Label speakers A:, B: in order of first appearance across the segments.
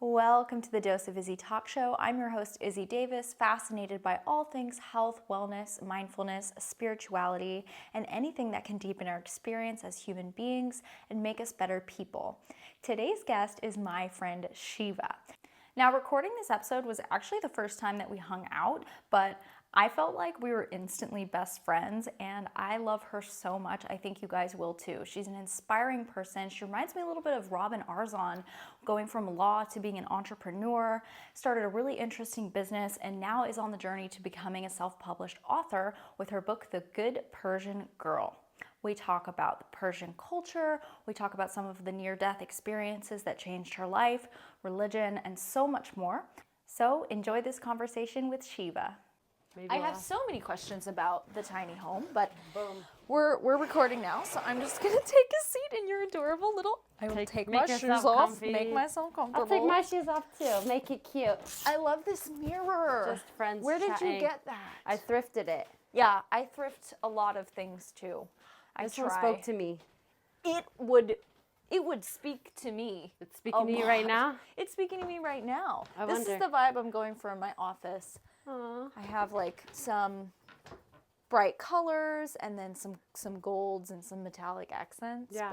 A: Welcome to the Dose of Izzy talk show. I'm your host, Izzy Davis, fascinated by all things health, wellness, mindfulness, spirituality, and anything that can deepen our experience as human beings and make us better people. Today's guest is my friend, Sheeva. Now, recording this episode was actually the first time that we hung out, but I felt like we were instantly best friends, and I love her so much. I think you guys will too. She's an inspiring person. She reminds me a little bit of Robin Arzon, going from law to being an entrepreneur, started a really interesting business, and now is on the journey to becoming a self-published author with her book, The Good Persian Girl. We talk about the Persian culture, we talk about some of the near-death experiences that changed her life, religion, and so much more. So enjoy this conversation with Sheeva. I have so many questions about the tiny home, but we're recording now, so I'm just gonna take a seat in your adorable little. I will take my shoes off, make myself comfortable.
B: I'll take my shoes off too, make it cute.
A: I love this mirror.
B: Just friends.
A: Where did
B: chatting.
A: you get that?
B: I thrifted it.
A: Yeah, I thrift a lot of things too.
B: This one spoke to me.
A: It would speak to me.
B: It's speaking to you right now?
A: It's speaking to me right now.
B: I
A: This
B: wonder.
A: is the vibe I'm going for in my office.
B: Aww.
A: I have like some bright colors and then some golds and some metallic accents.
B: Yeah.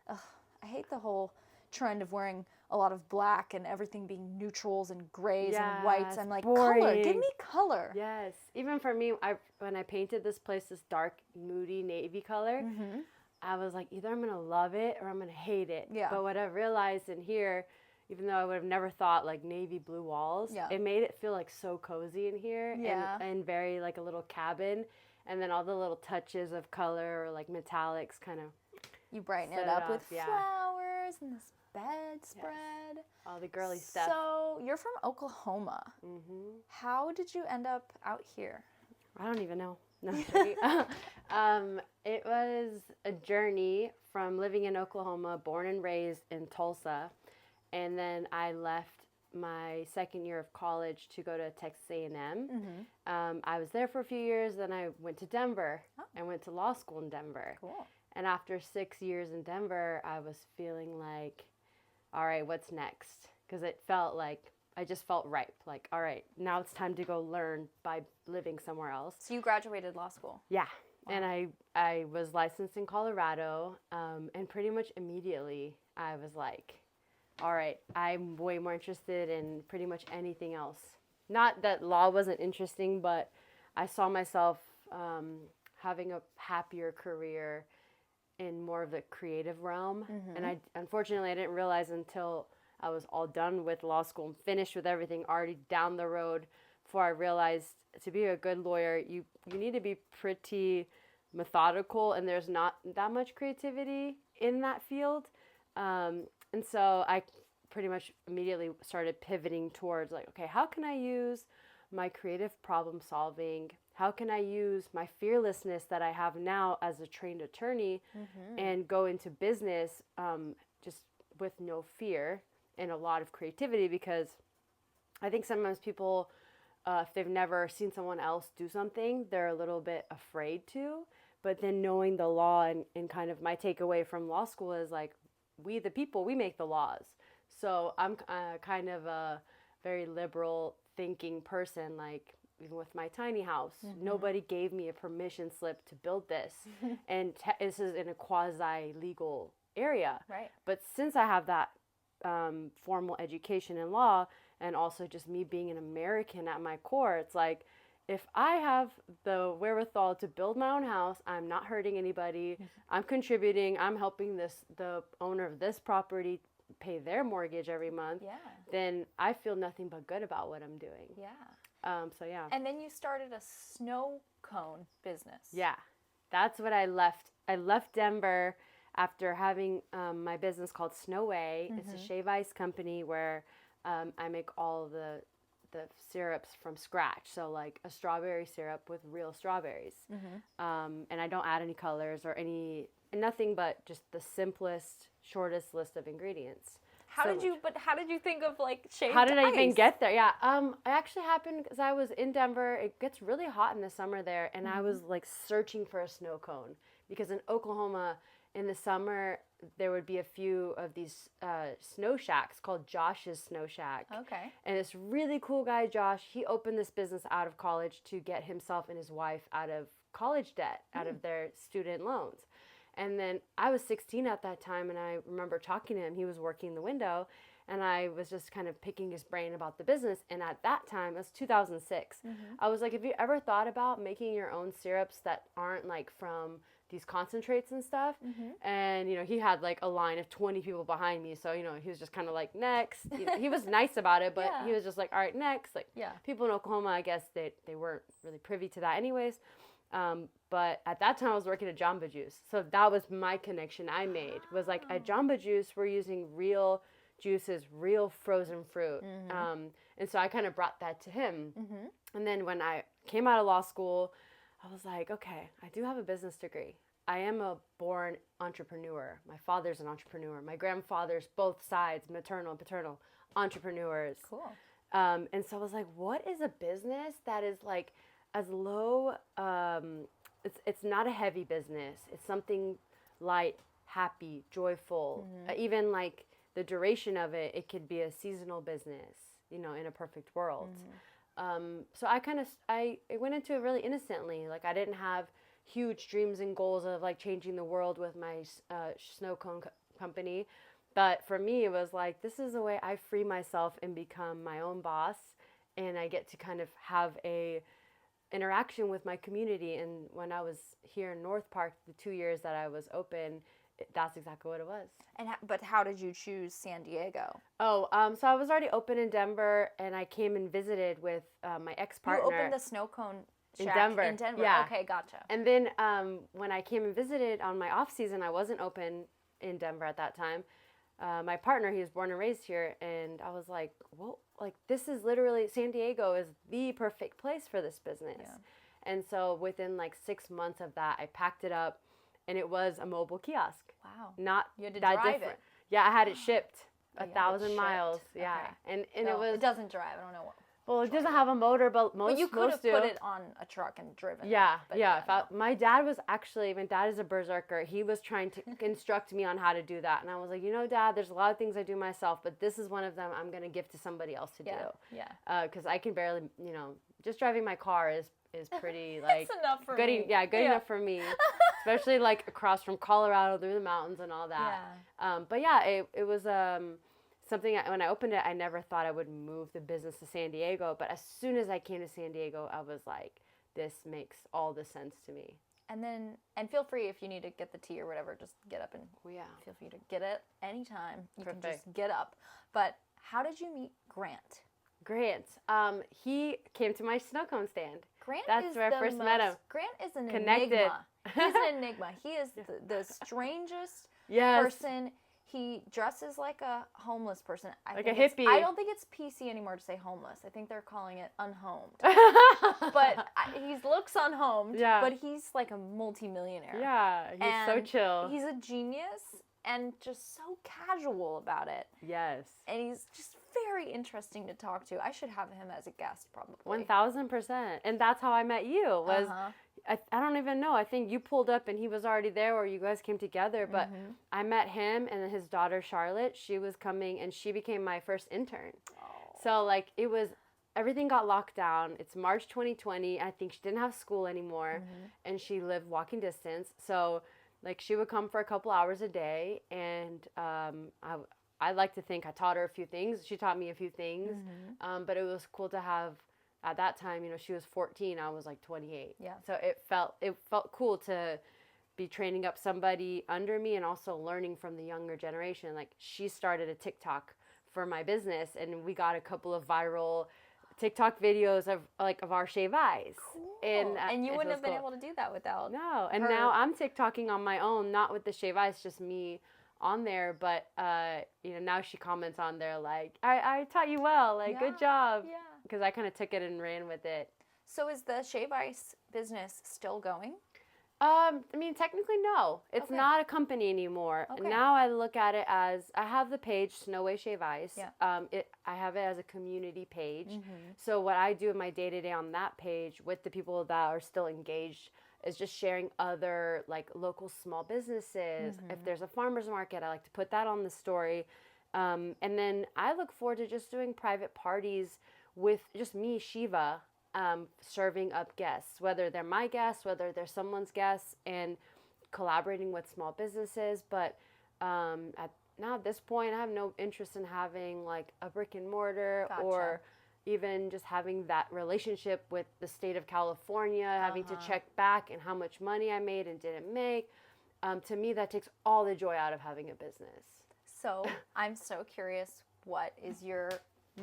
A: But I hate the whole trend of wearing a lot of black and everything being neutrals and grays and whites. I'm like,
B: boring.
A: color, give me color.
B: Yes. Even for me, when I painted this place this dark, moody navy color, I was like, either I'm going to love it or I'm going to hate it.
A: Yeah.
B: But what I've realized in here, even though I would have never thought like navy blue walls, it made it feel like so cozy in here and very like a little cabin. And then all the little touches of color or like metallics kind of.
A: You brighten
B: set
A: it up with
B: off,
A: flowers and this bedspread.
B: All the girly stuff.
A: So you're from Oklahoma. How did you end up out here?
B: I don't even know. No, it was a journey from living in Oklahoma, born and raised in Tulsa. And then I left my second year of college to go to Texas A&M. I was there for a few years. Then I went to Denver and went to law school in Denver.
A: Cool.
B: And after 6 years in Denver, I was feeling like, all right, what's next? Because it felt like, I just felt ripe. Like, all right, now it's time to go learn by living somewhere else.
A: So you graduated law school?
B: Yeah. Wow. And I was licensed in Colorado. And pretty much immediately, I was like, all right, I'm way more interested in pretty much anything else. Not that law wasn't interesting, but I saw myself having a happier career in more of the creative realm. And unfortunately, I didn't realize until I was all done with law school and finished with everything already down the road before I realized to be a good lawyer, you need to be pretty methodical, and there's not that much creativity in that field. And so I pretty much immediately started pivoting towards like, okay, how can I use my creative problem solving? How can I use my fearlessness that I have now as a trained attorney and go into business just with no fear and a lot of creativity? Because I think sometimes people, if they've never seen someone else do something, they're a little bit afraid to. But then knowing the law and kind of my takeaway from law school is like, we the people, we make the laws. So I'm kind of a very liberal thinking person. Like even with my tiny house, nobody gave me a permission slip to build this. And this is in a quasi-legal area.
A: Right.
B: But since I have that formal education in law and also just me being an American at my core, it's like, if I have the wherewithal to build my own house, I'm not hurting anybody, I'm contributing, I'm helping the owner of this property pay their mortgage every month, then I feel nothing but good about what I'm doing.
A: Yeah.
B: So yeah.
A: And then you started a snow cone business.
B: Yeah. That's what I left. I left Denver after having my business called Snowway. It's a shave ice company where I make all the syrups from scratch. So like a strawberry syrup with real strawberries. And I don't add any colors or nothing but just the simplest, shortest list of ingredients.
A: How did you think of like shaved
B: How did I
A: ice?
B: even get there? Yeah. It actually happened because I was in Denver. It gets really hot in the summer there. And I was like searching for a snow cone because in Oklahoma in the summer, there would be a few of these snow shacks called Josh's Snow Shack.
A: Okay.
B: And this really cool guy, Josh, he opened this business out of college to get himself and his wife out of college debt, out of their student loans. And then I was 16 at that time, and I remember talking to him. He was working the window, and I was just kind of picking his brain about the business. And at that time, it was 2006, I was like, have you ever thought about making your own syrups that aren't like from these concentrates and stuff? And, you know, he had like a line of 20 people behind me. So, you know, he was just kind of like, next. You know, he was nice about it, but he was just like, all right, next. Like, people in Oklahoma, I guess they weren't really privy to that anyways. But at that time I was working at Jamba Juice. So that was my connection I made, was like at Jamba Juice, we're using real juices, real frozen fruit. And so I kind of brought that to him. And then when I came out of law school, I was like, okay, I do have a business degree. I am a born entrepreneur. My father's an entrepreneur. My grandfather's, both sides, maternal and paternal, entrepreneurs.
A: Cool.
B: And so I was like, what is a business that is like as low, it's not a heavy business. It's something light, happy, joyful. Even like the duration of it, it could be a seasonal business, you know, in a perfect world. So I went into it really innocently. Like I didn't have huge dreams and goals of like changing the world with my snow cone company. But for me, it was like, this is the way I free myself and become my own boss. And I get to kind of have a interaction with my community. And when I was here in North Park, the 2 years that I was open, that's exactly what it was.
A: But how did you choose San Diego?
B: So I was already open in Denver, and I came and visited with my ex-partner.
A: You opened the snow cone shack
B: in Denver.
A: Yeah. Okay, gotcha.
B: And then when I came and visited on my off season, I wasn't open in Denver at that time. My partner, he was born and raised here, and I was like, well, like this is literally, San Diego is the perfect place for this business. Yeah. And so within like 6 months of that, I packed it up, and it was a mobile kiosk.
A: Wow.
B: Not
A: you had to
B: that
A: drive
B: different.
A: It.
B: Yeah, I had it shipped 1,000
A: shipped.
B: miles. Yeah.
A: Okay.
B: And
A: no,
B: it was.
A: It doesn't drive. I don't know what.
B: Well, it doesn't have a motor, but most
A: you could have
B: do.
A: put it on a truck and driven.
B: Yeah,
A: it,
B: yeah. My dad is a berserker. He was trying to instruct me on how to do that. And I was like, you know, Dad, there's a lot of things I do myself, but this is one of them I'm going to give to somebody else to do.
A: Yeah.
B: Because I can barely, you know, just driving my car is pretty, like.
A: It's enough for
B: good
A: me.
B: Good enough for me. Especially, like, across from Colorado through the mountains and all that. Yeah. But, yeah, it was... something, when I opened it, I never thought I would move the business to San Diego. But as soon as I came to San Diego, I was like, this makes all the sense to me.
A: And feel free if you need to get the tea or whatever, just get up and feel free to get it anytime. You can just get up. But how did you meet Grant?
B: He came to my snow cone stand.
A: That's where I first met him. Grant is an enigma. He's an enigma. He is the strangest person. He dresses like a homeless person.
B: Like a hippie.
A: I don't think it's PC anymore to say homeless. I think they're calling it unhomed. But he looks unhomed, but he's like a multimillionaire.
B: Yeah, he's so chill.
A: He's a genius and just so casual about it.
B: Yes.
A: And he's just very interesting to talk to. I should have him as a guest probably.
B: 1,000%. And that's how I met you. I don't even know. I think you pulled up and he was already there, or you guys came together. But I met him and then his daughter, Charlotte. She was coming and she became my first intern. Oh. So, like, everything got locked down. It's March 2020. I think she didn't have school anymore. And she lived walking distance. So, like, she would come for a couple hours a day. And I like to think I taught her a few things. She taught me a few things. But it was cool to have... At that time, you know, she was 14, I was like 28. Yeah. So it felt cool to be training up somebody under me and also learning from the younger generation. Like, she started a TikTok for my business, and we got a couple of viral TikTok videos of our shave eyes.
A: Cool. And you wouldn't have been able to do that without
B: No. And now I'm TikToking on my own, not with the shave eyes, just me on there. But, you know, now she comments on there like, I taught you well. Like, good job. Yeah. Because I kind of took it and ran with it.
A: So is the shave ice business still going?
B: I mean, technically, no. It's not a company anymore. Okay. Now I look at it as, I have the page, Snowway Shave Ice. Yeah. I have it as a community page. So what I do in my day-to-day on that page with the people that are still engaged is just sharing other like local small businesses. If there's a farmer's market, I like to put that on the story. And then I look forward to just doing private parties with just me, Sheeva, serving up guests, whether they're my guests, whether they're someone's guests, and collaborating with small businesses. But at this point, I have no interest in having like a brick and mortar or even just having that relationship with the state of California, having to check back and how much money I made and didn't make. To me, that takes all the joy out of having a business.
A: So I'm so curious, what is your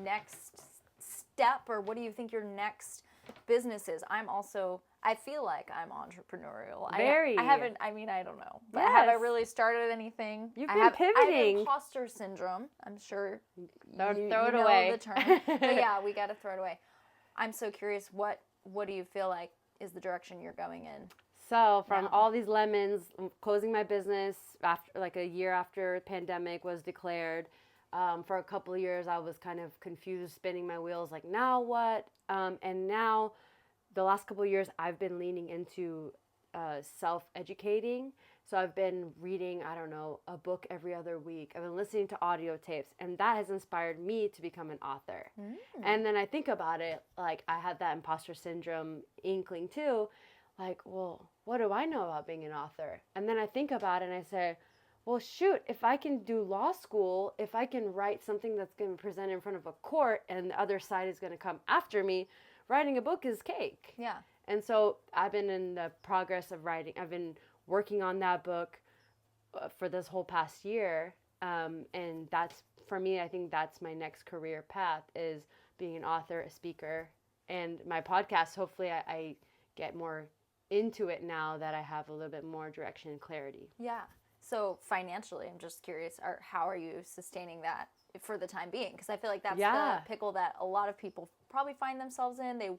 A: next step, or what do you think your next business is? I feel like I'm entrepreneurial.
B: Very.
A: I haven't, I mean, I don't know. But
B: Yes.
A: have I really started anything?
B: You've
A: I
B: been
A: have
B: pivoting.
A: imposter syndrome. I'm sure
B: Throw it
A: you
B: away.
A: know the term. But yeah, we got to throw it away. I'm so curious, what do you feel like is the direction you're going in?
B: So from all these lemons, closing my business after like a year after pandemic was declared, for a couple of years I was kind of confused, spinning my wheels, like now what? And now the last couple of years I've been leaning into self-educating. So I've been reading, I don't know, a book every other week. I've been listening to audio tapes, and that has inspired me to become an author. And then I think about it, like I had that imposter syndrome inkling too. Like, well, what do I know about being an author? And then I think about it and I say, well, shoot, if I can do law school, if I can write something that's going to be presented in front of a court and the other side is going to come after me, writing a book is cake.
A: Yeah.
B: And so I've been in the progress of writing. I've been working on that book for this whole past year. And that's, for me, I think that's my next career path, is being an author, a speaker, and my podcast. Hopefully I get more into it now that I have a little bit more direction and clarity.
A: Yeah. So financially, I'm just curious, how are you sustaining that for the time being? Because I feel like that's the pickle that a lot of people probably find themselves in. They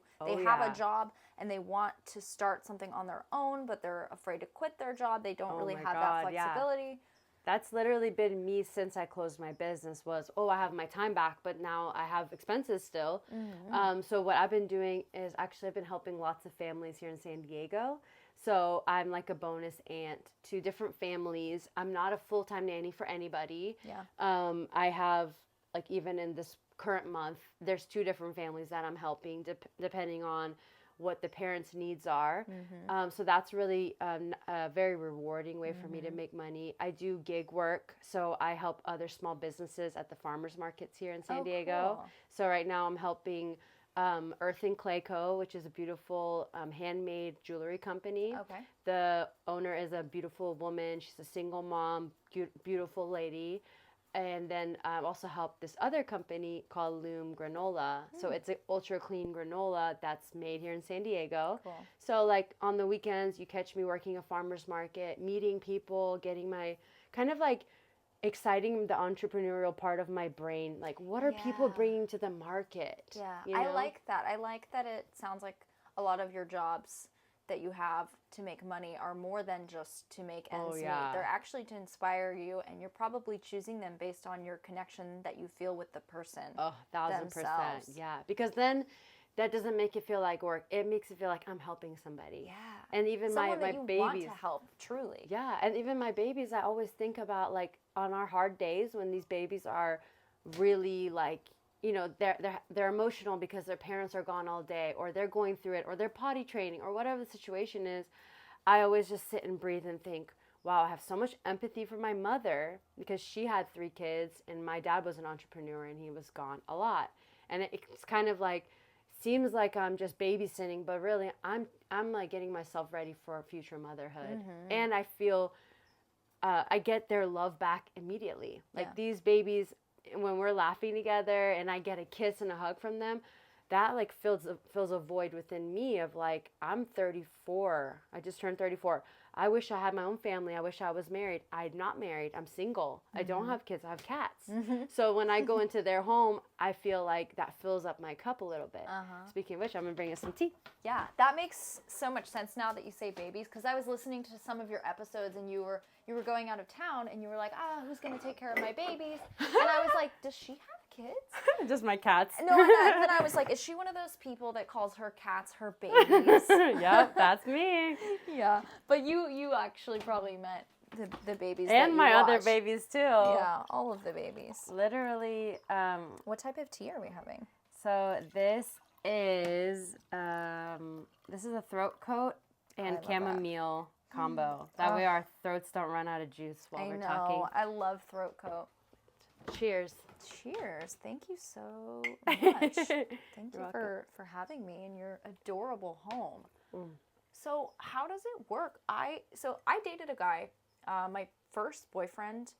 A: have a job and they want to start something on their own, but they're afraid to quit their job. They don't really have that flexibility.
B: Yeah. That's literally been me since I closed my business was, I have my time back, but now I have expenses still. So what I've been doing is actually I've been helping lots of families here in San Diego. So I'm like a bonus aunt to different families. I'm not a full-time nanny for anybody.
A: Yeah.
B: I have, like, even in this current month, there's 2 different families that I'm helping depending on what the parents' needs are. So that's really a very rewarding way for me to make money. I do gig work, so I help other small businesses at the farmers markets here in San Diego.
A: Cool.
B: So right now I'm helping Earth and Clay Co., which is a beautiful handmade jewelry company.
A: Okay.
B: The owner is a beautiful woman. She's a single mom, beautiful lady. And then I've also helped this other company called Loom Granola. So it's an ultra clean granola that's made here in San Diego.
A: Cool.
B: So like on the weekends, you catch me working a farmer's market, meeting people, getting my kind of like exciting the entrepreneurial part of my brain. Like, what are people bringing to the market?
A: Yeah,
B: you know?
A: I like that. I like that it sounds like a lot of your jobs that you have to make money are more than just to make ends meet. They're actually to inspire you, and you're probably choosing them based on your connection that you feel with the person.
B: 1,000%. Yeah, because then that doesn't make it feel like work. It makes it feel like I'm helping somebody.
A: Yeah.
B: And even
A: someone
B: my
A: that you
B: babies
A: want to help, truly.
B: Yeah, and even my babies, I always think about, like, on our hard days when these babies are really, like, you know, they're emotional because their parents are gone all day, or they're going through it, or they're potty training, or whatever the situation is. I always just sit and breathe and think, wow, I have so much empathy for my mother, because she had 3 kids and my dad was an entrepreneur and he was gone a lot. And it's kind of like, seems like I'm just babysitting, but really I'm like getting myself ready for future motherhood. And I feel I get their love back immediately. Like these babies, when we're laughing together and I get a kiss and a hug from them, that like fills a void within me of like, I'm 34. I just turned 34. I wish I had my own family. I wish I was married. I'm not married. I'm single. I don't have kids. I have cats. So when I go into their home, I feel like that fills up my cup a little bit. Speaking of which, I'm going to bring us some tea. Yeah,
A: that makes so much sense now that you say babies, because I was listening to some of your episodes and you were going out of town and you were like, who's going to take care of my babies? And I was like, does she have kids?
B: Just my cats.
A: No, and then I was like, is she one of those people that calls her cats her babies?
B: Yep, that's me.
A: Yeah, but you actually probably meant the babies
B: And
A: that
B: my
A: you
B: other
A: watch.
B: babies too.
A: Yeah, all of the babies.
B: Literally.
A: What type of tea are we having?
B: So this is a throat coat and
A: love
B: chamomile combo. That way our throats don't run out of juice while we're talking.
A: I love throat coat.
B: Cheers.
A: Cheers. Thank you so much. Thank you for having me in your adorable home. So how does it work? I dated a guy, my first boyfriend.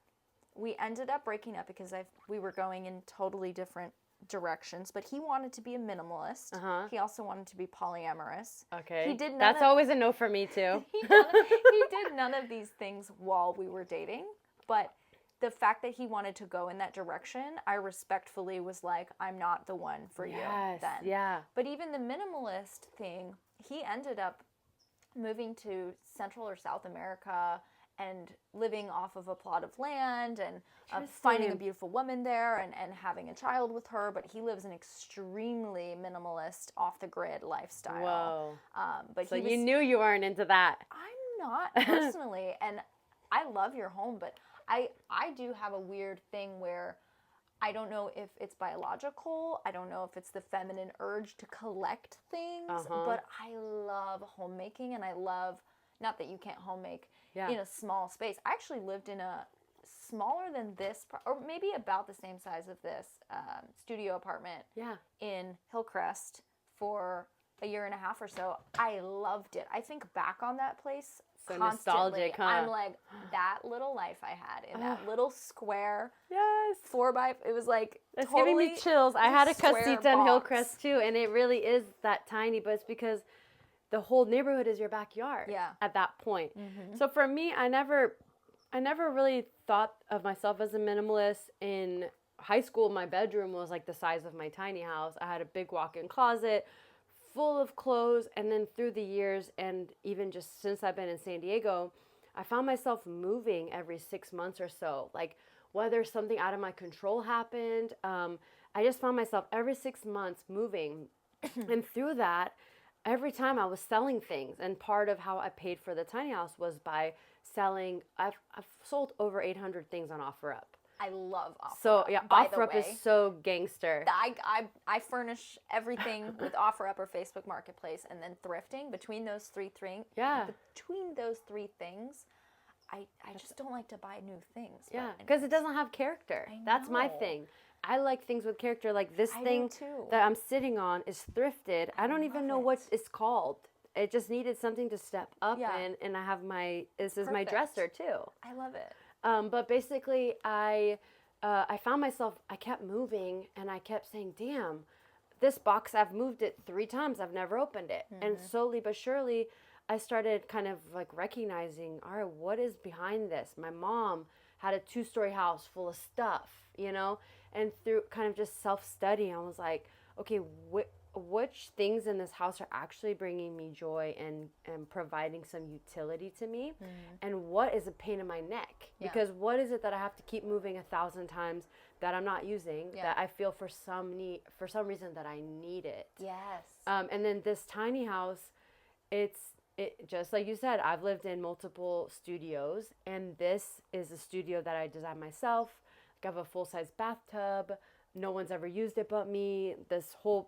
A: We ended up breaking up because we were going in totally different directions, but he wanted to be a minimalist. He also wanted to be polyamorous.
B: Okay.
A: He did
B: That's always a no for me too.
A: he did none of these things while we were dating, but the fact that he wanted to go in that direction, I respectfully was like, I'm not the one for you then.
B: Yeah.
A: But even the minimalist thing, he ended up moving to Central or South America and living off of a plot of land and finding a beautiful woman there and having a child with her. But he lives an extremely minimalist, off-the-grid lifestyle.
B: Whoa.
A: But
B: so you knew you weren't into that.
A: I'm not personally, and I love your home, but I do have a weird thing where I don't know if it's biological. I don't know if it's the feminine urge to collect things, but I love homemaking, and I love, not that you can't homemake in a small space. I actually lived in a smaller than this, or maybe about the same size of this studio apartment in Hillcrest for a year and a half or so. I loved it. I think back on that place
B: so
A: constantly.
B: Nostalgic, huh?
A: I'm like, that little life I had in that little square.
B: Yes.
A: 4x. It was like
B: it's
A: totally
B: giving me chills. I had a casita in
A: box.
B: Hillcrest too, and it really is that tiny, but it's because the whole neighborhood is your backyard at that point. So for me, I never really thought of myself as a minimalist. In high school, my bedroom was like the size of my tiny house. I had a big walk-in closet full of clothes, and then through the years, and even just since I've been in San Diego, I found myself moving every 6 months or so. Like whether something out of my control happened, I just found myself every 6 months moving. And through that, every time I was selling things, and part of how I paid for the tiny house was by selling. I've sold over 800 things on OfferUp.
A: I love OfferUp.
B: So yeah, OfferUp is so gangster.
A: I furnish everything with OfferUp or Facebook Marketplace, and then thrifting. Between those three things, I just don't like to buy new things.
B: Yeah, because it doesn't have character. That's my thing. I like things with character. Like this thing that I'm sitting on is thrifted. I don't even know what it's called. It just needed something to step up in, and I have this is my dresser too.
A: I love it.
B: But basically, I found myself, I kept moving, and I kept saying, damn, this box, I've moved it 3 times. I've never opened it. And slowly but surely, I started kind of like recognizing, all right, what is behind this? My mom had a 2-story house full of stuff, you know? And through kind of just self-study, I was like, okay, which things in this house are actually bringing me joy and providing some utility to me, and what is a pain in my neck? Because what is it that I have to keep moving 1,000 times that I'm not using, that I feel for some reason that I need it?
A: Yes.
B: And then this tiny house, it just like you said, I've lived in multiple studios, and this is a studio that I designed myself. Like I have a full-size bathtub. No one's ever used it but me.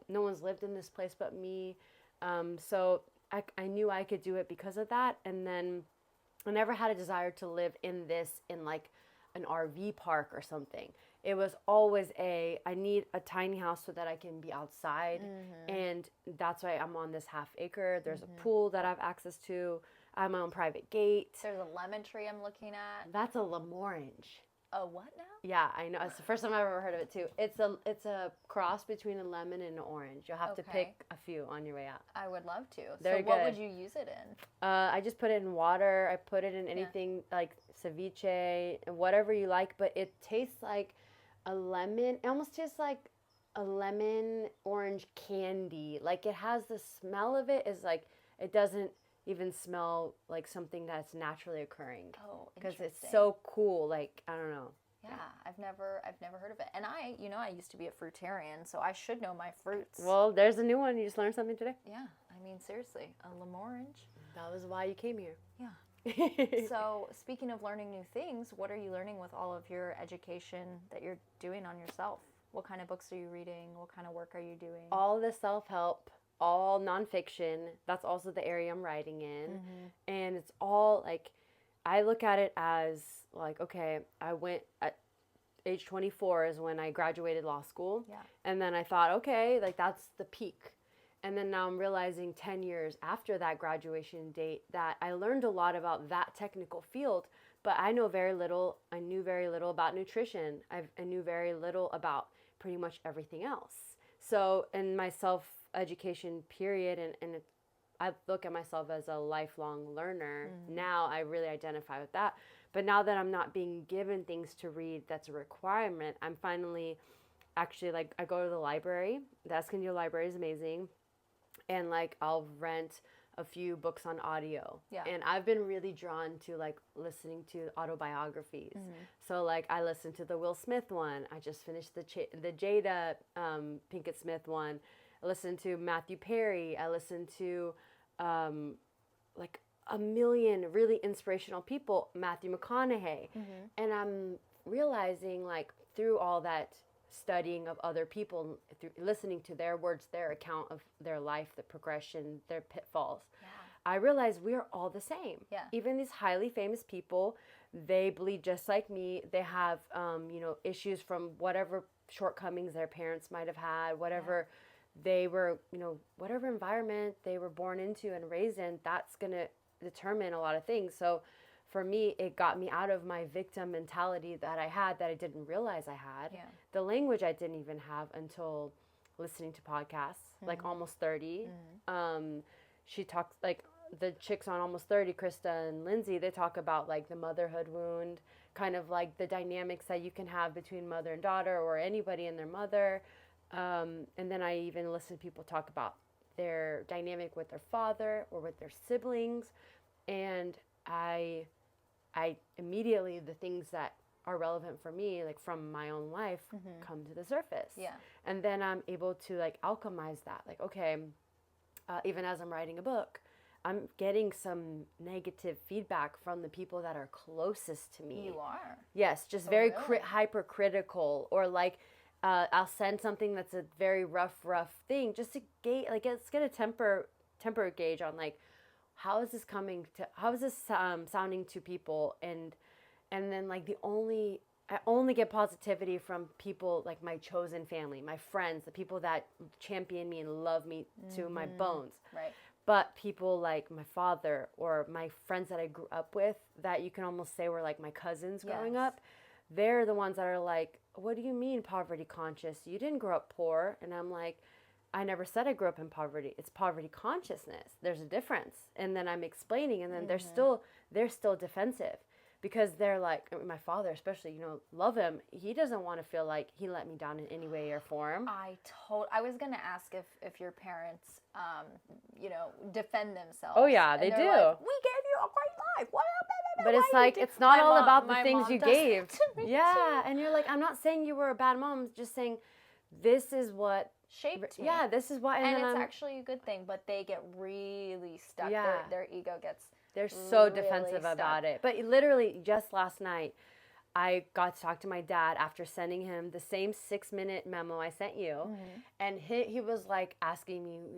B: No one's lived in this place but me. So I knew I could do it because of that. And then I never had a desire to live in like an RV park or something. It was always I need a tiny house so that I can be outside. And that's why I'm on this half acre. There's a pool that I have access to. I have my own private gate.
A: There's a lemon tree I'm looking at.
B: That's a Lamorange.
A: A what now?
B: Yeah, I know. It's the first time I've ever heard of it too. It's a cross between a lemon and an orange. You'll have to pick a few on your way out.
A: I would love to.
B: Very
A: what
B: good.
A: would you use it in?
B: I just put it in water. I put it in anything like ceviche and whatever you like, but it tastes like a lemon. It almost tastes like a lemon orange candy. Like it has the smell of it is like it doesn't even smell like something that's naturally occurring.
A: Oh,
B: because
A: interesting.
B: it's so cool. Like I don't know.
A: Yeah, I've never heard of it. And I used to be a fruitarian, so I should know my fruits.
B: Well, there's a new one. You just learned something today.
A: Yeah, I mean, seriously, a L'Orange.
B: That was why you came here.
A: Yeah. So, speaking of learning new things, what are you learning with all of your education that you're doing on yourself? What kind of books are you reading? What kind of work are you doing?
B: All the self-help, all nonfiction. That's also the area I'm writing in. And it's all like, I look at it as like, okay, I went at age 24 is when I graduated law school.
A: Yeah.
B: And then I thought, okay, like that's the peak. And then now I'm realizing 10 years after that graduation date that I learned a lot about that technical field, but I knew very little about nutrition. I knew very little about pretty much everything else. So in my self-education period, I look at myself as a lifelong learner. Now I really identify with that. But now that I'm not being given things to read that's a requirement, I'm finally actually like, I go to the library. The Escondido Library is amazing. And like, I'll rent a few books on audio.
A: Yeah.
B: And I've been really drawn to like listening to autobiographies. So like, I listened to the Will Smith one. I just finished the Jada Pinkett Smith one. I listened to Matthew Perry. I listened to like a million really inspirational people, Matthew McConaughey. And I'm realizing like through all that studying of other people, through listening to their words, their account of their life, the progression, their pitfalls, I realize we're all the same.
A: Yeah.
B: Even these highly famous people, they bleed just like me. They have, issues from whatever shortcomings their parents might have had, whatever they were, whatever environment they were born into and raised in, that's going to determine a lot of things. So for me, it got me out of my victim mentality that I had that I didn't realize I had.
A: Yeah.
B: The language I didn't even have until listening to podcasts, like Almost 30. She talks, like the chicks on Almost 30, Krista and Lindsay, they talk about like the motherhood wound, kind of like the dynamics that you can have between mother and daughter or anybody and their mother. And then I even listen to people talk about their dynamic with their father or with their siblings. And I immediately, the things that are relevant for me, like from my own life, come to the surface.
A: Yeah.
B: And then I'm able to like alchemize that. Like, okay, even as I'm writing a book, I'm getting some negative feedback from the people that are closest to me.
A: You are?
B: Yes, just
A: Oh,
B: very
A: really?
B: hypercritical, or like I'll send something that's a very rough thing just to gauge, like let's get a temper gauge on like, how is this sounding to people, and then like I only get positivity from people like my chosen family, my friends, the people that champion me and love me to my bones.
A: Right.
B: But people like my father or my friends that I grew up with, that you can almost say were like my cousins growing up, they're the ones that are like, what do you mean poverty conscious? You didn't grow up poor. And I'm like, I never said I grew up in poverty. It's poverty consciousness. There's a difference. And then I'm explaining, and then they're still defensive, because they're like, my father especially, love him. He doesn't want to feel like he let me down in any way or form.
A: I was going to ask if your parents, defend themselves.
B: Oh yeah, they do.
A: Like, we gave you a great life. What happened?
B: But it's like, it's not all about the things you gave.
A: Yeah.
B: And you're like, I'm not saying you were a bad mom, just saying this is what
A: shaped me.
B: Yeah, this is why.
A: And it's actually a good thing, but they get really stuck.
B: Yeah.
A: Their ego gets
B: They're so
A: really
B: defensive
A: stuck.
B: about it. But literally just last night, I got to talk to my dad after sending him the same 6-minute memo I sent you. And he was like asking me,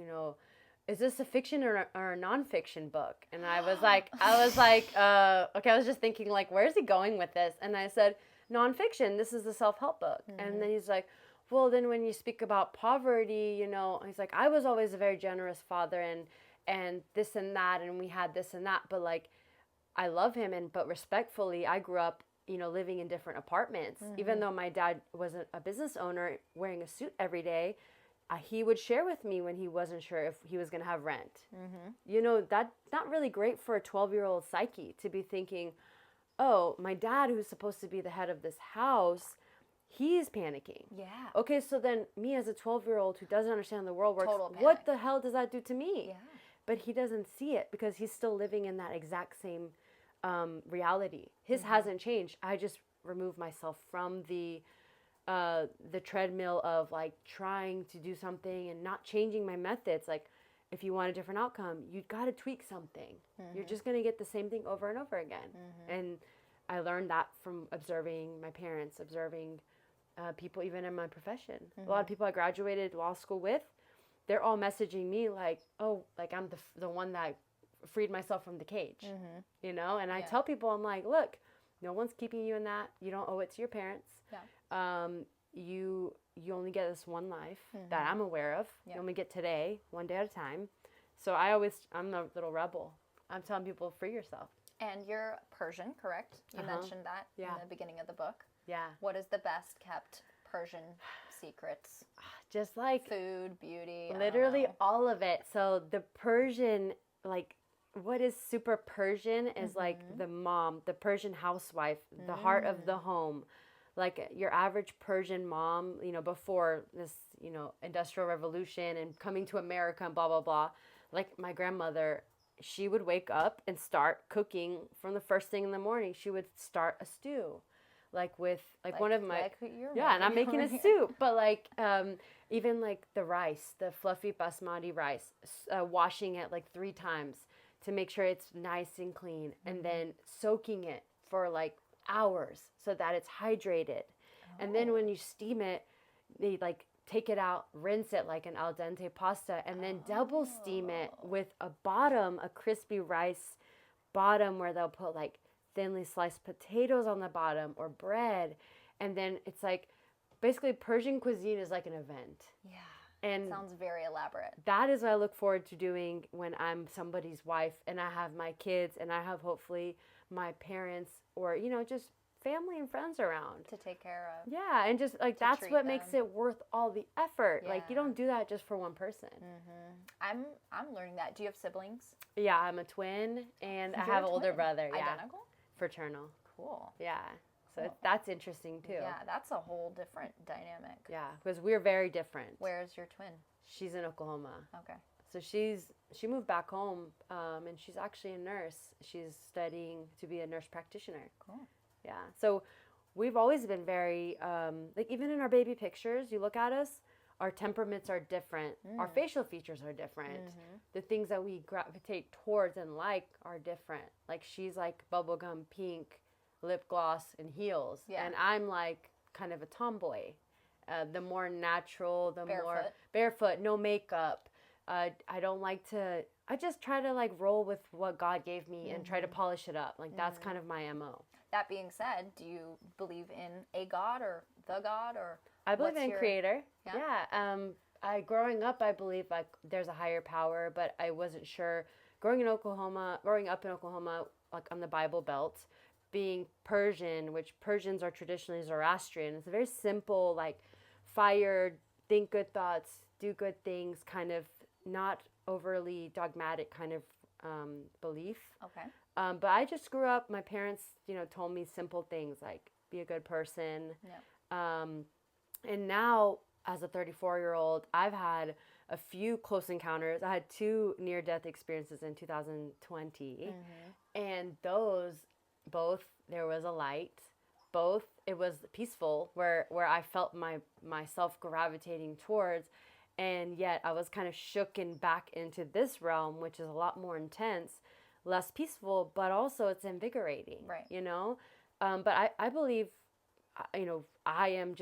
B: is this a fiction or a nonfiction book? And I was like, okay, I was just thinking like, where's he going with this? And I said, nonfiction, this is a self-help book. And then he's like, well, then when you speak about poverty, he's like, I was always a very generous father and this and that, and we had this and that, but like, I love him, but respectfully, I grew up, living in different apartments. Even though my dad wasn't a business owner wearing a suit every day, he would share with me when he wasn't sure if he was going to have rent. That's not really great for a 12-year-old psyche to be thinking, oh, my dad, who's supposed to be the head of this house, he's panicking.
A: Yeah.
B: Okay, so then me as a 12-year-old who doesn't understand the world works,
A: Total panic.
B: what the hell does that do to me?
A: Yeah.
B: But he doesn't see it because he's still living in that exact same reality. His hasn't changed. I just remove myself from the treadmill of like trying to do something and not changing my methods. Like, if you want a different outcome, you got to tweak something. You're just going to get the same thing over and over again. And I learned that from observing my parents, observing people even in my profession. A lot of people I graduated law school with, they're all messaging me like, oh, like I'm the one that freed myself from the cage, you know? And I tell people, I'm like, look, no one's keeping you in that. You don't owe it to your parents.
A: Yeah.
B: You only get this one life that I'm aware of. You only get today, one day at a time. So I'm the little rebel. I'm telling people, free yourself.
A: And you're Persian, correct? You mentioned that in the beginning of the book.
B: Yeah.
A: What is the best kept Persian secrets?
B: Just like
A: food, beauty.
B: Literally all of it. So the Persian, like, what is super Persian is like the mom, the Persian housewife, the heart of the home. Like your average Persian mom, you know, before this, you know, industrial revolution and coming to America and blah, blah, blah. Like my grandmother, she would wake up and start cooking from the first thing in the morning. She would start a stew, like with like one of my, and I'm making a soup, but like, even like the rice, the fluffy basmati rice, washing it like 3 times to make sure it's nice and clean, and then soaking it for like hours so that it's hydrated. And then when you steam it, they like take it out, rinse it like an al dente pasta, and then double steam it with a crispy rice bottom where they'll put like thinly sliced potatoes on the bottom or bread. And then it's like, basically Persian cuisine is like an event.
A: Yeah.
B: And
A: sounds very elaborate.
B: That is what I look forward to doing when I'm somebody's wife and I have my kids and I have hopefully my parents or, you know, just family and friends around.
A: To take care of.
B: Yeah, and just like that's what makes it worth all the effort.
A: Yeah.
B: Like you don't do that just for one person.
A: I'm learning that. Do you have siblings?
B: Yeah, I'm a twin and I have an older brother. Yeah.
A: Identical?
B: Fraternal.
A: Cool.
B: Yeah. So that's interesting too.
A: Yeah, that's a whole different dynamic.
B: Yeah, because we're very different.
A: Where's your twin?
B: She's in Oklahoma.
A: Okay.
B: So she moved back home, and she's actually a nurse. She's studying to be a nurse practitioner.
A: Cool.
B: Yeah. So we've always been very, like even in our baby pictures, you look at us, our temperaments are different. Our facial features are different. The things that we gravitate towards and like are different. Like she's like bubblegum pink, lip gloss and heels. Yeah. And I'm like kind of a tomboy. The more natural, the more barefoot, no makeup. I don't like to, I just try to like roll with what God gave me and try to polish it up. Like that's kind of my MO.
A: That being said, do you believe in a God or the God or?
B: I believe in a creator. Yeah. Growing up, I believe like there's a higher power, but I wasn't sure. Growing up in Oklahoma, like on the Bible Belt, being Persian, which Persians are traditionally Zoroastrian. It's a very simple, like fire, think good thoughts, do good things, kind of not overly dogmatic kind of belief.
A: Okay.
B: But I just grew up, my parents, you know, told me simple things like be a good person. Yeah. And now as a 34-year-old, I've had a few close encounters. I had 2 near-death experiences in 2020. And those, both, there was a light. Both, it was peaceful, where I felt myself gravitating towards. And yet I was kind of shooken back into this realm, which is a lot more intense, less peaceful, but also it's invigorating,
A: right?
B: You know? But I believe, you know, I'm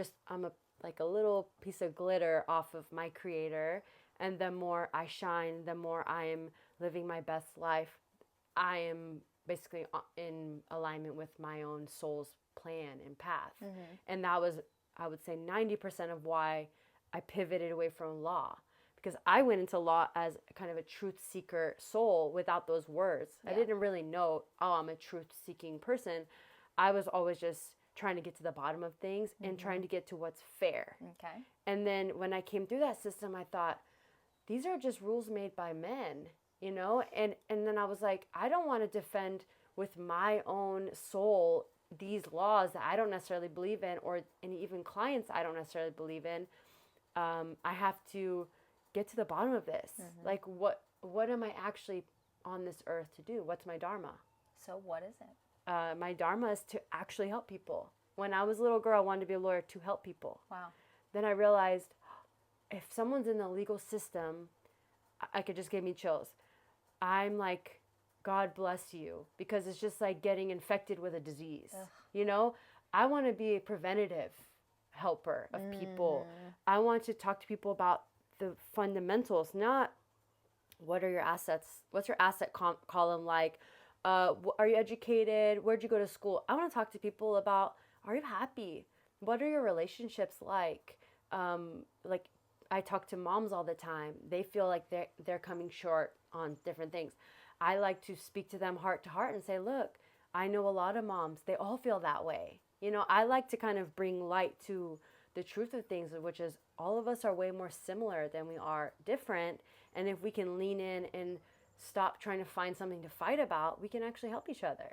B: like a little piece of glitter off of my creator. And the more I shine, the more I am living my best life. I am basically in alignment with my own soul's plan and path. And that was, I would say, 90% of why I pivoted away from law, because I went into law as kind of a truth seeker soul without those words. Yeah. I didn't really know, I'm a truth seeking person. I was always just trying to get to the bottom of things and trying to get to what's fair.
A: Okay.
B: And then when I came through that system, I thought, these are just rules made by men, you know? And then I was like, I don't want to defend with my own soul these laws that I don't necessarily believe in, and even clients I don't necessarily believe in. I have to get to the bottom of this. Like, what am I actually on this earth to do? What's my dharma?
A: So what is it?
B: My dharma is to actually help people. When I was a little girl, I wanted to be a lawyer to help people.
A: Wow.
B: Then I realized if someone's in the legal system, I could just give me chills. I'm like, God bless you, because it's just like getting infected with a disease. Ugh. You know, I want to be a preventative helper of people. I want to talk to people about the fundamentals, not what are your assets? What's your asset column like? Are you educated? Where'd you go to school? I want to talk to people about, are you happy? What are your relationships like? Like I talk to moms all the time. They feel like they're coming short on different things. I like to speak to them heart to heart and say, look, I know a lot of moms. They all feel that way. You know, I like to kind of bring light to the truth of things, which is all of us are way more similar than we are different. And if we can lean in and stop trying to find something to fight about, we can actually help each other.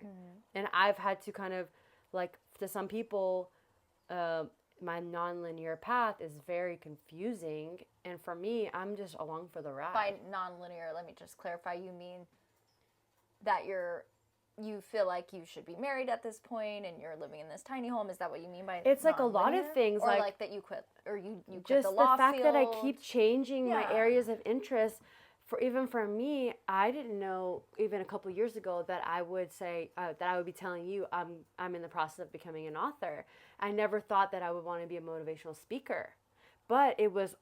B: And I've had to kind of, like, to some people, my nonlinear path is very confusing. And for me, I'm just along for the ride.
A: By nonlinear, let me just clarify, you mean that you feel like you should be married at this point and you're living in this tiny home? Is that what you mean by
B: it's like a lot of things,
A: or like that you quit, or you quit the law
B: just the fact
A: field?
B: that I keep changing my areas of interest. For me, I didn't know even a couple years ago that I would say that I would be telling you I'm in the process of becoming an author. I never thought that I would want to be a motivational speaker, but it was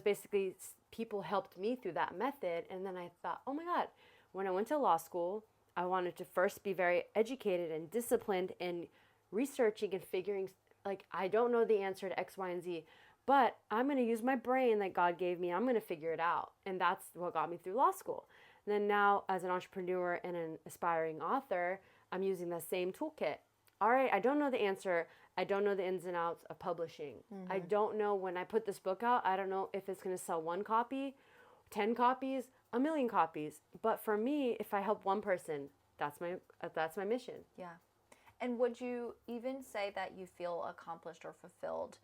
B: basically people helped me through that method. And then I thought, oh my God, when I went to law school, I wanted to first be very educated and disciplined and researching and figuring, like, I don't know the answer to X, Y, and Z, but I'm going to use my brain that God gave me. I'm going to figure it out. And that's what got me through law school. And then now, as an entrepreneur and an aspiring author, I'm using the same toolkit. All right, I don't know the answer. I don't know the ins and outs of publishing. I don't know when I put this book out, I don't know if it's going to sell 1 copy, 10 copies, 1,000,000 copies. But for me, if I help one person, that's my mission.
A: Yeah. And would you even say that you feel accomplished or fulfilled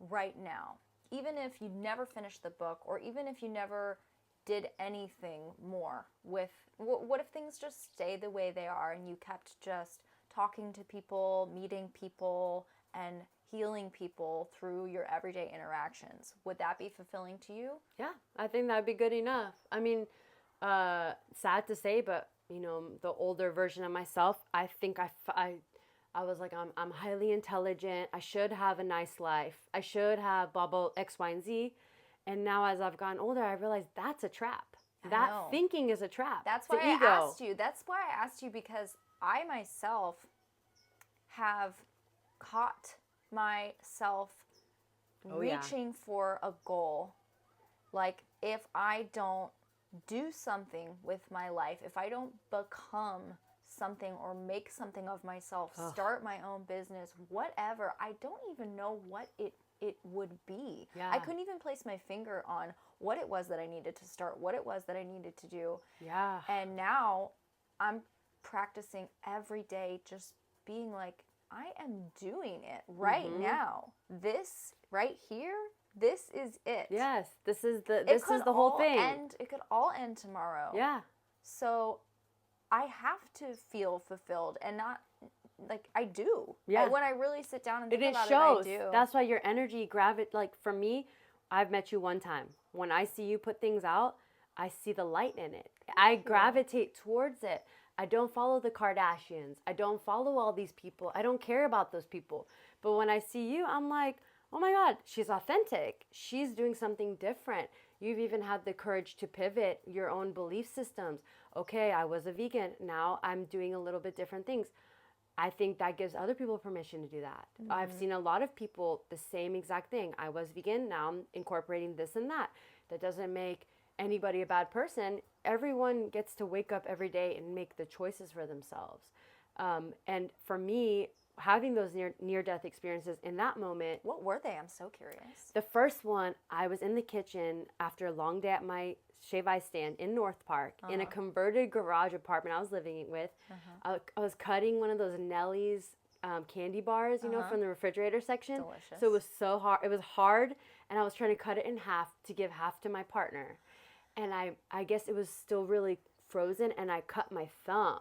A: right now, even if you never finished the book, or even if you never did anything more with, what if things just stay the way they are and you kept just talking to people, meeting people, and healing people through your everyday interactions? Would that be fulfilling to you?
B: Yeah, I think that'd be good enough. I mean, sad to say, but you know, the older version of myself, I think I was like, I'm highly intelligent. I should have a nice life. I should have blah, blah, X, Y, and Z. And now as I've gotten older, I realize that's a trap. That thinking is a trap.
A: That's why I asked you. That's why I asked you, because I myself have caught myself reaching for a goal. Like, if I don't do something with my life, if I don't become something or make something of myself, start my own business, whatever, I don't even know what it would be. I couldn't even place my finger on what it was that I needed to start, what it was that I needed to do. Yeah. And now I'm practicing every day, just being like, I am doing it right now. This right here, this is it.
B: Yes, this is the whole thing.
A: It could all end tomorrow. Yeah. So I have to feel fulfilled, and not like I do. Yeah. When I really sit down and think about it, I do.
B: That's why your energy like for me, I've met you one time. When I see you put things out, I see the light in it. I gravitate towards it. I don't follow the Kardashians. I don't follow all these people. I don't care about those people. But when I see you, I'm like, oh my God, she's authentic. She's doing something different. You've even had the courage to pivot your own belief systems. Okay, I was a vegan. Now I'm doing a little bit different things. I think that gives other people permission to do that. I've seen a lot of people, the same exact thing. I was vegan. Now I'm incorporating this and that. That doesn't make anybody a bad person. Everyone gets to wake up every day and make the choices for themselves. And for me, having those near-death experiences in that moment.
A: What were they? I'm so curious.
B: The first one, I was in the kitchen after a long day at my Sheeva stand in North Park in a converted garage apartment I was living with. I was cutting one of those Nellie's candy bars, you know, from the refrigerator section.
A: Delicious.
B: So it was so hard. It was hard, and I was trying to cut it in half to give half to my partner. And I guess it was still really frozen, and I cut my thumb.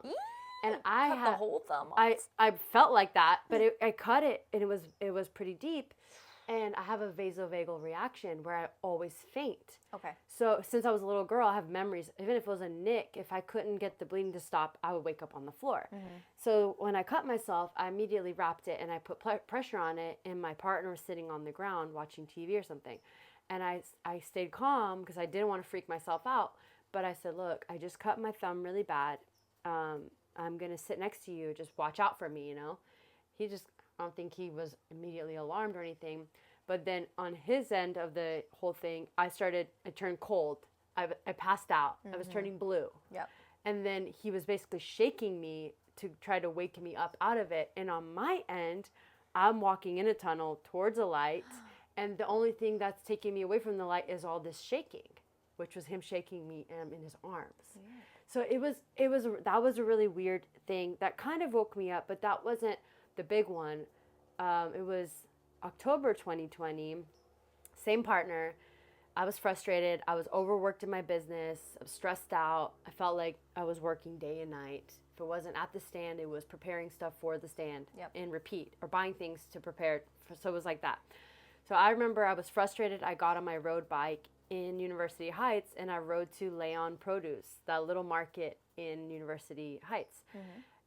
A: And I had the whole thumb off.
B: I felt like that but I cut it, and it was pretty deep, and I have a vasovagal reaction where I always faint.
A: Okay.
B: So since I was a little girl, I have memories. Even if it was a nick, if I couldn't get the bleeding to stop, I would wake up on the floor. So when I cut myself, I immediately wrapped it and I put pressure on it, and my partner was sitting on the ground watching TV or something. And I stayed calm because I didn't want to freak myself out. But I said, look, I just cut my thumb really bad. I'm going to sit next to you. Just watch out for me, I don't think he was immediately alarmed or anything. But then on his end of the whole thing, I turned cold. I passed out. I was turning blue.
A: Yep.
B: And then he was basically shaking me to try to wake me up out of it. And on my end, I'm walking in a tunnel towards a light. And the only thing that's taking me away from the light is all this shaking, which was him shaking me in his arms. Yeah. So that was a really weird thing that kind of woke me up, but that wasn't the big one. It was October 2020, same partner. I was frustrated. I was overworked in my business. I was stressed out. I felt like I was working day and night. If it wasn't at the stand, it was preparing stuff for the stand and repeat, or buying things to prepare. So it was like that. So I remember I was frustrated. I got on my road bike in University Heights, and I rode to Leon Produce, that little market in University Heights.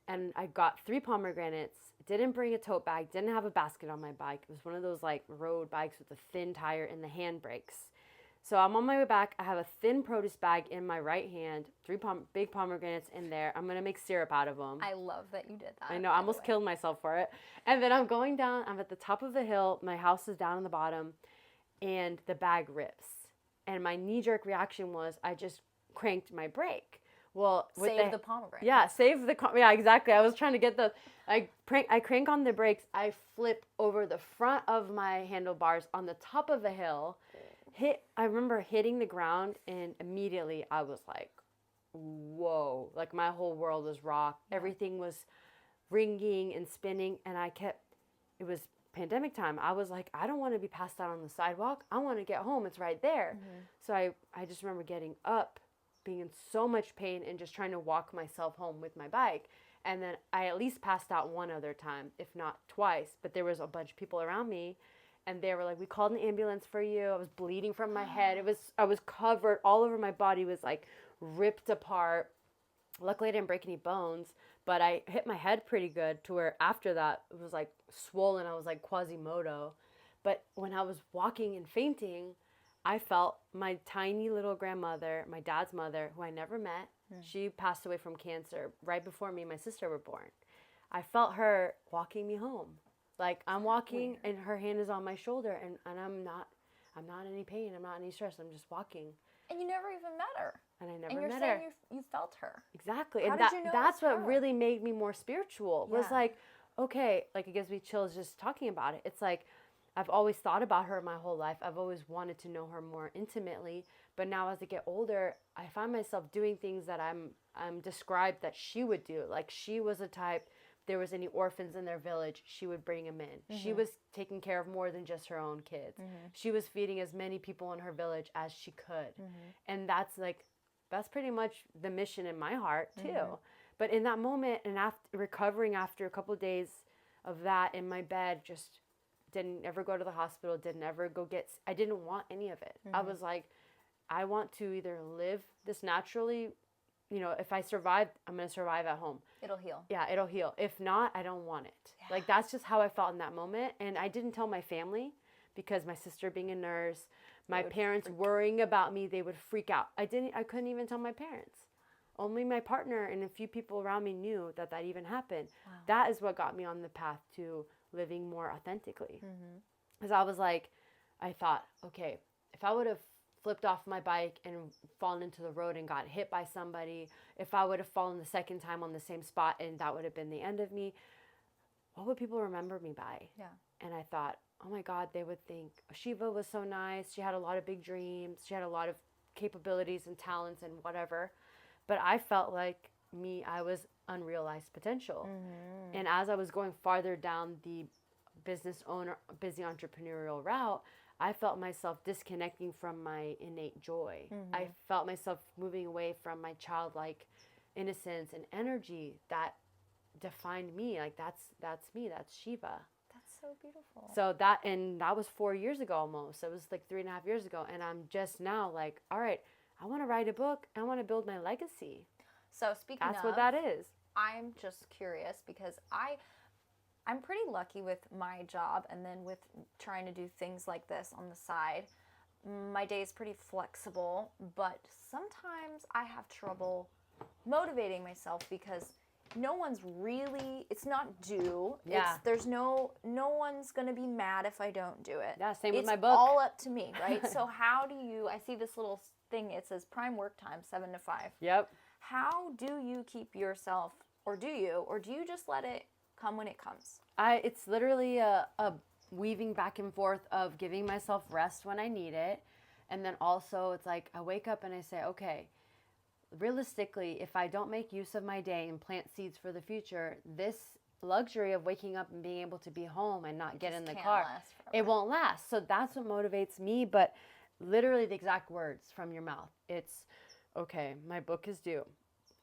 B: And I got 3 pomegranates, didn't bring a tote bag, didn't have a basket on my bike. It was one of those like road bikes with a thin tire and the handbrakes. So I'm on my way back. I have a thin produce bag in my right hand, 3 big pomegranates in there. I'm going to make syrup out of them.
A: I love that you did that.
B: I know, I almost killed myself for it. And then I'm going down, I'm at the top of the hill. My house is down on the bottom, and the bag rips. And my knee-jerk reaction was I just cranked my brake. Well,
A: save the pomegranate.
B: Yeah, yeah, exactly. I was trying to get I crank on the brakes. I flip over the front of my handlebars on the top of a hill. I remember hitting the ground, and immediately I was like, whoa. Like my whole world was rocked. Everything was ringing and spinning, and it was pandemic time. I was like, I don't want to be passed out on the sidewalk. I want to get home. It's right there. So I just remember getting up, being in so much pain, and just trying to walk myself home with my bike. And then I at least passed out one other time, if not twice. But there was a bunch of people around me, and they were like, we called an ambulance for you. I was bleeding from my head. I was covered all over. My body was like ripped apart. Luckily, I didn't break any bones, but I hit my head pretty good to where after that, it was like swollen. I was like Quasimodo. But when I was walking and fainting, I felt my tiny little grandmother, my dad's mother, who I never met. She passed away from cancer right before me and my sister were born. I felt her walking me home. Like I'm walking and her hand is on my shoulder, and I'm not in any pain. I'm not in any stress. I'm just walking.
A: And you never even met her.
B: And I never
A: and you're
B: met
A: saying
B: her.
A: You felt her.
B: Exactly.
A: How
B: And
A: did you know
B: that's
A: it was
B: what
A: her?
B: really made me more spiritual. Was
A: Yeah.
B: like, okay, like it gives me chills just talking about it. It's like I've always thought about her my whole life. I've always wanted to know her more intimately. But now as I get older, I find myself doing things that I'm described that she would do. Like she was a type, if there was any orphans in their village, she would bring them in. She was taking care of more than just her own kids. She was feeding as many people in her village as she could. And that's pretty much the mission in my heart too. But in that moment, and after recovering after a couple of days of that in my bed, just didn't ever go to the hospital, didn't ever I didn't want any of it. I was like, I want to either live this naturally, if I survive, I'm going to survive at home.
A: It'll heal.
B: Yeah, it'll heal. If not, I don't want it. Yeah. Like that's just how I felt in that moment. And I didn't tell my family because my sister being a nurse, my parents worrying about me, they would freak out. I couldn't even tell my parents. Only my partner and a few people around me knew that even happened. Wow. That is what got me on the path to living more authentically. Because I was like, I thought, okay, if I would have flipped off my bike and fallen into the road and got hit by somebody, if I would have fallen the second time on the same spot and that would have been the end of me, what would people remember me by? Yeah. And I thought, oh my God, they would think Sheeva was so nice. She had a lot of big dreams. She had a lot of capabilities and talents and whatever. But I felt like I was unrealized potential. And as I was going farther down the business owner, busy entrepreneurial route, I felt myself disconnecting from my innate joy. I felt myself moving away from my childlike innocence and energy that defined me. Like that's me. That's Sheeva.
A: That's so beautiful.
B: So that was 4 years ago almost. It was like 3.5 years ago. And I'm just now like, all right, I want to write a book. I want to build my legacy.
A: So speaking
B: That's what that is.
A: I'm just curious because I'm pretty lucky with my job, and then with trying to do things like this on the side. My day is pretty flexible, but sometimes I have trouble motivating myself because no one's really, it's not due.
B: Yeah.
A: There's no one's going to be mad if I don't do it.
B: Yeah, same with my book.
A: It's all up to me, right? So how do you, I see this little thing, it says prime work time, 7 to 5.
B: Yep.
A: How do you keep yourself, or do you just let it come when it comes?
B: It's literally a weaving back and forth of giving myself rest when I need it. And then also it's like I wake up and I say, okay, realistically, if I don't make use of my day and plant seeds for the future, this luxury of waking up and being able to be home and not get in the car, it won't last. So that's what motivates me. But literally the exact words from your mouth. It's, okay, my book is due.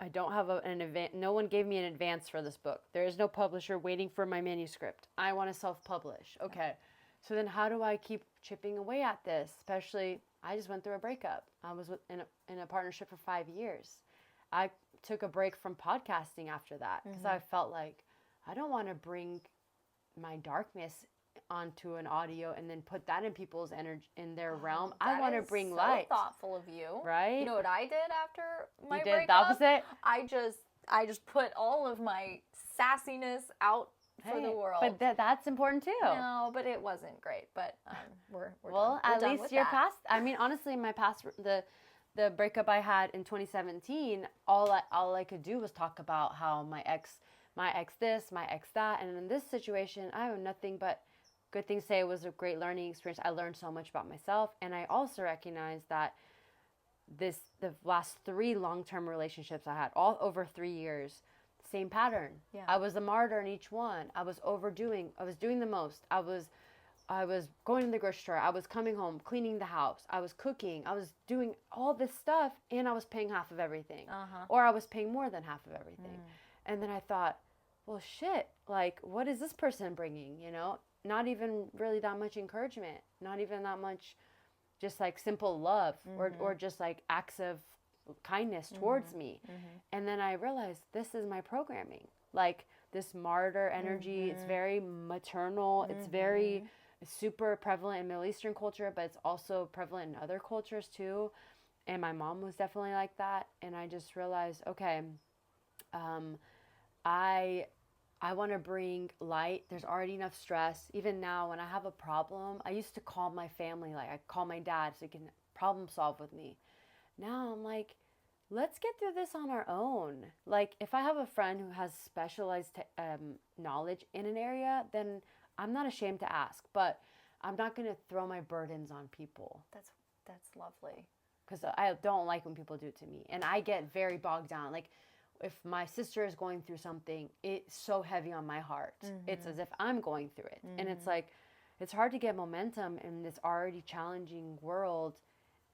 B: I don't have an advance. No one gave me an advance for this book. There is no publisher waiting for my manuscript. I want to self-publish. Okay. So then how do I keep chipping away at this? Especially, I just went through a breakup. I was in a partnership for 5 years. I took a break from podcasting after that because I felt like I don't want to bring my darkness onto an audio and then put that in people's energy, in their realm. I want to bring light.
A: So thoughtful of you,
B: right?
A: You know what I did after my
B: you
A: breakup?
B: did the opposite.
A: I just put all of my sassiness out for the world.
B: But that's important too.
A: No, but it wasn't great. But we're
B: well,
A: done.
B: At least your past. I mean, honestly, my past, the breakup I had in 2017, all I could do was talk about how my ex this, my ex that, and in this situation, I have nothing but good things to say. It was a great learning experience. I learned so much about myself, and I also recognized that the last 3 long-term relationships I had, all over 3 years, same pattern.
A: Yeah.
B: I was a martyr in each one. I was overdoing. I was doing the most. I was going to the grocery store. I was coming home, cleaning the house. I was cooking. I was doing all this stuff, and I was paying half of everything, or I was paying more than half of everything. And then I thought, well, shit. Like, what is this person bringing? You know. Not even really that much encouragement, not even that much just like simple love or just like acts of kindness towards me. And then I realized this is my programming. Like this martyr energy, it's very maternal, it's very super prevalent in Middle Eastern culture, but it's also prevalent in other cultures too. And my mom was definitely like that. And I just realized, okay, I want to bring light. There's already enough stress. Even now, when I have a problem, I used to call my family. Like, I call my dad so he can problem solve with me. Now I'm like, let's get through this on our own. Like, if I have a friend who has specialized knowledge in an area, then I'm not ashamed to ask. But I'm not going to throw my burdens on people.
A: That's lovely.
B: Because I don't like when people do it to me. And I get very bogged down. Like, if my sister is going through something, it's so heavy on my heart. It's as if I'm going through it. And it's like, it's hard to get momentum in this already challenging world.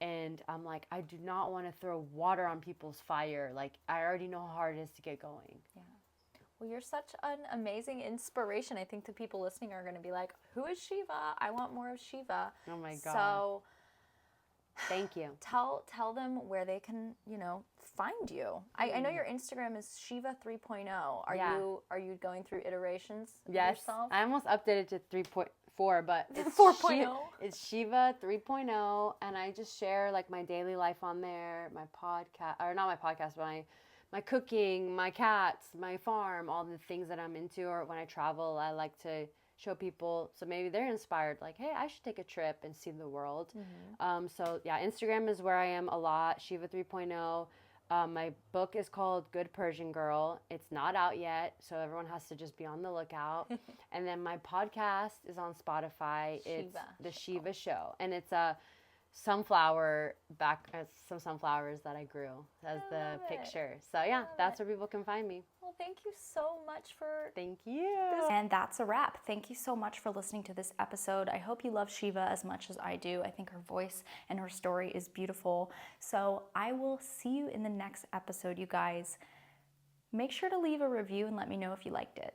B: And I'm like, I do not want to throw water on people's fire. Like, I already know how hard it is to get going.
A: Yeah. Well, you're such an amazing inspiration. I think the people listening are going to be like, who is Sheeva? I want more of Sheeva.
B: Oh my God.
A: So
B: thank you.
A: Tell them where they can, find you. I know your Instagram is Sheeva 3.0. Are you going through iterations of yourself?
B: I almost updated to 3.4, but it's
A: 4.0.
B: It's Sheeva 3.0, and I just share like my daily life on there, my podcast, or not my podcast, but my cooking, my cats, my farm, all the things that I'm into. Or when I travel, I like to show people, so maybe they're inspired, like, hey, I should take a trip and see the world. So yeah, Instagram is where I am a lot, Sheeva 3.0. My book is called Good Persian Girl. It's not out yet, so everyone has to just be on the lookout. And then my podcast is on Spotify. It's The Sheeva Show. And it's a sunflowers that I grew as the picture. So yeah, that's where people can find me.
A: Well, thank you so much for...
B: Thank you.
A: And that's a wrap. Thank you so much for listening to this episode. I hope you love Sheeva as much as I do. I think her voice and her story is beautiful. So I will see you in the next episode, you guys. Make sure to leave a review and let me know if you liked it.